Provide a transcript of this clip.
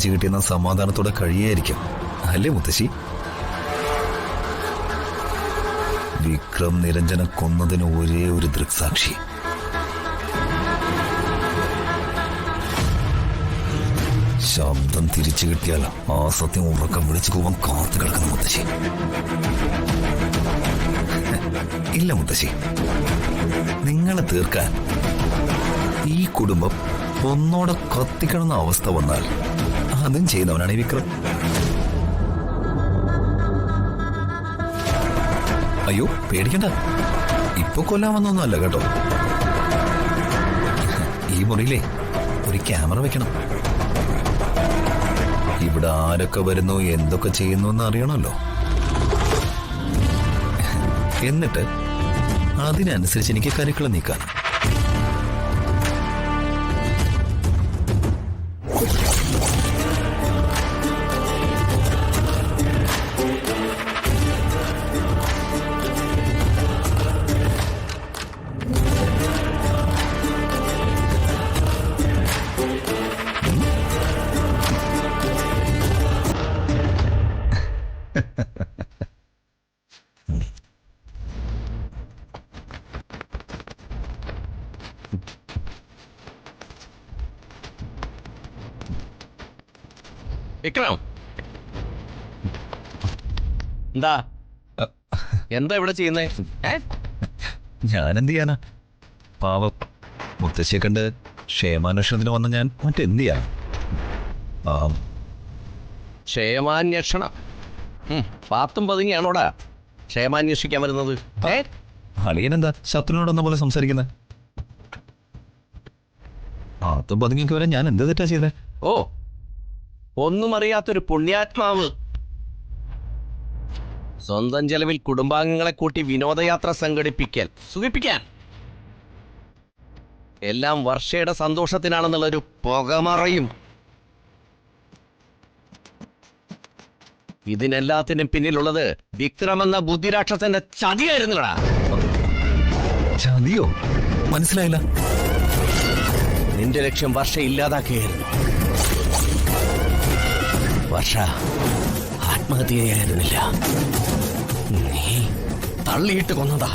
തിരിച്ചു കിട്ടിയെന്ന സമാധാനത്തോടെ കഴിയായിരിക്കും, അല്ലേ മുത്തശ്ശി? വിക്രം നിരഞ്ജനെ കൊന്നതിന് ഒരേ ഒരു ദൃക്സാക്ഷി. ശബ്ദം തിരിച്ചു കിട്ടിയാൽ ആ സത്യം ഉറക്കം വിളിച്ചു പോവാൻ കാത്തു കിടക്കുന്ന മുത്തശ്ശി. ഇല്ല മുത്തശ്ശി, നിങ്ങളെ തീർക്കാൻ ഈ കുടുംബം ഒന്നോടെ കത്തിക്കണമെന്ന അവസ്ഥ വന്നാൽ അതും ചെയ്യുന്നവനാണ് ഈ വിക്രം. അയ്യോ പേടിക്കണ്ട, ഇപ്പൊ കൊല്ലാൻ വന്നൊന്നുമല്ല കേട്ടോ. ഈ മുറിയിലെ ഒരു ക്യാമറ വെക്കണം. ഇവിടെ ആരൊക്കെ വരുന്നു, എന്തൊക്കെ ചെയ്യുന്നു എന്ന് അറിയണമല്ലോ. എന്നിട്ട് അതിനനുസരിച്ച് എനിക്ക് കരുക്കൾ നീക്കാൻ. വിക്രം, എന്താ ഇവിടെ ചെയ്യുന്നേ? ഞാനെന്ത് ചെയ്യാനാ, പാവം മുത്തശ്ശിയെ കണ്ട് ക്ഷേമാന്വേഷണത്തിന് വന്ന ഞാൻ മറ്റെന്ത് ചെയ്യാൻ. ക്ഷേമാന്വേഷണം? പാത്തും പതുങ്ങിയാണോടാ ക്ഷേമാന്വേഷിക്കാൻ വരുന്നത്? അളിയനെന്താ ശത്രുവിനോടൊന്ന പോലെ സംസാരിക്കുന്നത്? പാത്തും പതുങ്ങിക്ക് വരെ ഞാൻ എന്ത് തെറ്റാ ചെയ്തേ? ഓ, ഒന്നും അറിയാത്തൊരു പുണ്യാത്മാവ്. സ്വന്തം ചെലവിൽ കുടുംബാംഗങ്ങളെ കൂട്ടി വിനോദയാത്ര സംഘടിപ്പിക്കൽ, സുഖിപ്പിക്കാൻ. എല്ലാം വർഷയുടെ സന്തോഷത്തിനാണെന്നുള്ളൊരു പുകമറയും. ഇതിനെല്ലാത്തിനും പിന്നിലുള്ളത് വിക്രമെന്ന ബുദ്ധിരാക്ഷസന്റെ ചതിയായിരുന്നടാ. ചതിയോ? മനസ്സിലായില്ല. നിന്റെ ലക്ഷ്യം വർഷ ഇല്ലാതാക്കുകയായിരുന്നു. വർഷ ആത്മഹത്യയായിരുന്നില്ല, നീ തള്ളിയിട്ട് കൊന്നതാ.